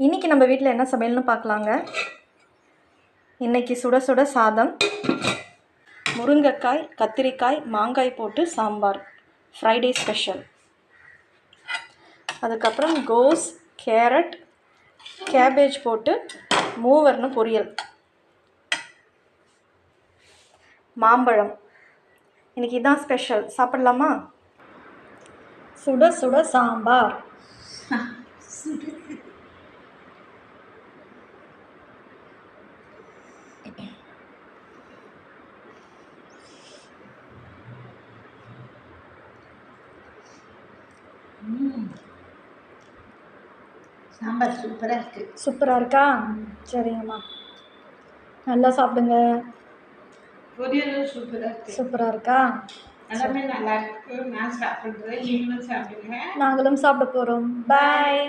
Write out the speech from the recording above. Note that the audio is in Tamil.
இன்றைக்கி நம்ம வீட்டில் என்ன சமையல்னு பார்க்கலாங்க. இன்றைக்கி சுட சுட சாதம், முருங்கைக்காய், கத்திரிக்காய், மாங்காய் போட்டு சாம்பார், ஃப்ரைடே ஸ்பெஷல். அதுக்கப்புறம் கோஸ், கேரட், கேபேஜ் போட்டு மூவர்னு பொரியல், மாம்பழம். இன்றைக்கி இதான் ஸ்பெஷல். சாப்பிட்லாமா? சுட சுட சாம்பார். சாம்பார் சூப்பராக இருக்குது. சூப்பராக இருக்கா? சரிங்கம்மா, நல்லா சாப்பிடுங்க. பொரியலும் சூப்பராக இருக்குது. சூப்பராக இருக்கா? எல்லாமே நல்லா இருக்கு. நான் சாப்பிட்றேன், நீங்களும் சாப்பிடுங்க. நாங்களும் சாப்பிட போகிறோம். பாய்.